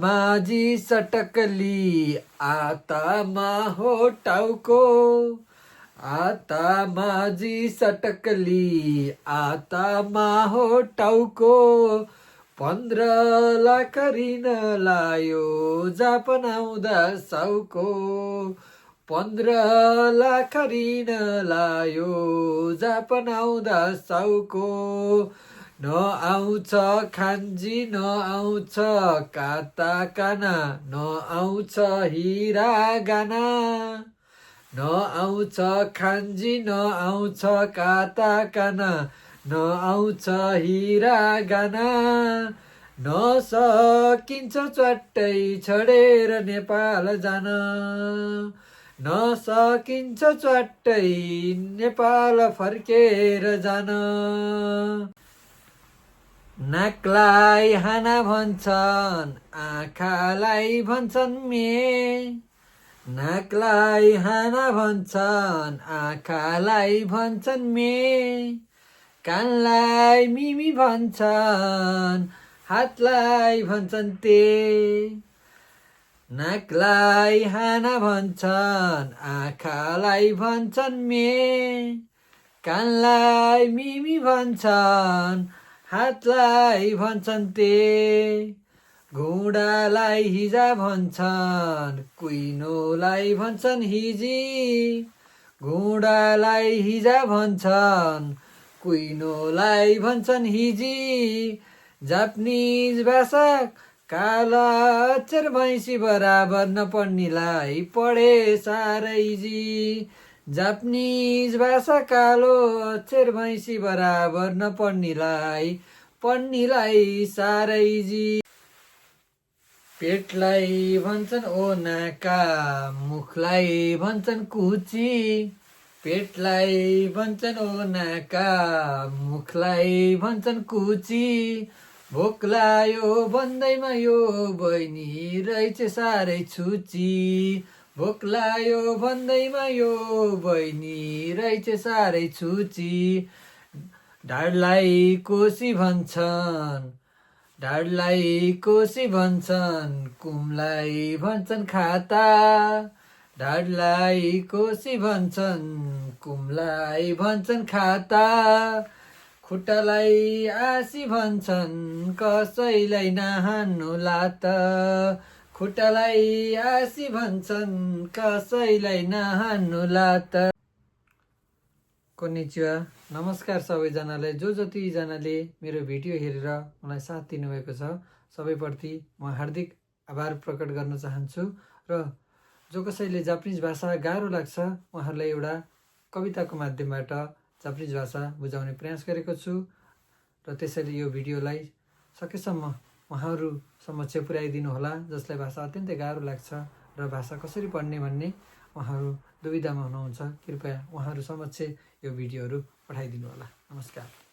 माझी सटकली आतामा हो टाउको, आता माझी सटकली आतामा हो टाउको, 15 लाख ऋण लायो जापान आउँदा साउको, 15 लाख ऋण लायो जापान आउँदा साउको, नआउँछ खान्जी नआउँछ काताकाना, नआउँछ हिरा गाना, नआउँछ खान्जी नआउँछ काताकाना, नआउँछ हिरा गाना, नसकिन्छ च्वाट्टै छोडेर नेपाल जान, नसकिन्छ च्वाट्टै नेपाल फर्केर जान। नाकलाई हाना भन्छन् आँखालाई भन्छन् मे, नाकलाई हाना भन्छन् आँखालाई भन्छन् मे, कानलाई मिमी भन्छन् हातलाई भन्छन् ते, नाकलाई हाना भन्छन् आँखालाई भन्छन् मे, कानलाई मिमी भन्छन् हातलाई भन्छन् ते, घुँडालाई हिजा भन्छन् कुइनोलाई भन्छन् हिजी, घुँडालाई हिजा भन्छन् कुइनोलाई भन्छन् हिजी, जापानिज भाषा काला अक्षर भैँसी बराबर नपढ्नेलाई पढे साह्रै इजी, जापानिज भाषा कालो अक्षर भैँसी बराबर नपढ्नेलाई पढ्नेलाई साह्रै इजी। पेटलाई भन्छन् ओ नाका, मुखलाई भन्छन् कुची, पेटलाई भन्छन् ओ नाका, मुखलाई भन्छन् कुची, भोक लाग्यो भन्दैमा यो बहिनी रहेछ साह्रै छुची, भोक लाग्यो भन्दैमा यो बहिनी रहेछ साह्रै छुची, ढाडलाई कोसी भन्छन्, ढाडलाई कोसी भन्छन्, कुमलाई भन्छन् खाता, ढाडलाई कोसी भन्छन्, कुमलाई भन्छन् खाता, खुट्टालाई आसी भन्छन् कसैलाई नहान्नु लात, खुट्टालाई आसी भन्छन् कसैलाई नहान्नु लात। कोनिचिवा, नमस्कार सबैजनालाई, जो जतिजनाले मेरो भिडियो हेरेर मलाई साथ दिनुभएको छ सबैप्रति म हार्दिक आभार प्रकट गर्न चाहन्छु। र जो कसैले जापानिज भाषा गाह्रो लाग्छ उहाँहरूलाई एउटा कविताको माध्यमबाट जापानिज भाषा बुझाउने प्रयास गरेको छु र त्यसैले यो भिडियोलाई सकेसम्म उहाँहरू समक्ष पुर्याइदिनु होला जसलाई भाषा अत्यन्तै गाह्रो लाग्छ र भाषा कसरी पढ्ने भन्ने उहाँहरू दुविधामा हुनुहुन्छ। कृपया उहाँहरू समक्ष यो भिडियोहरू पठाइदिनु होला। नमस्कार।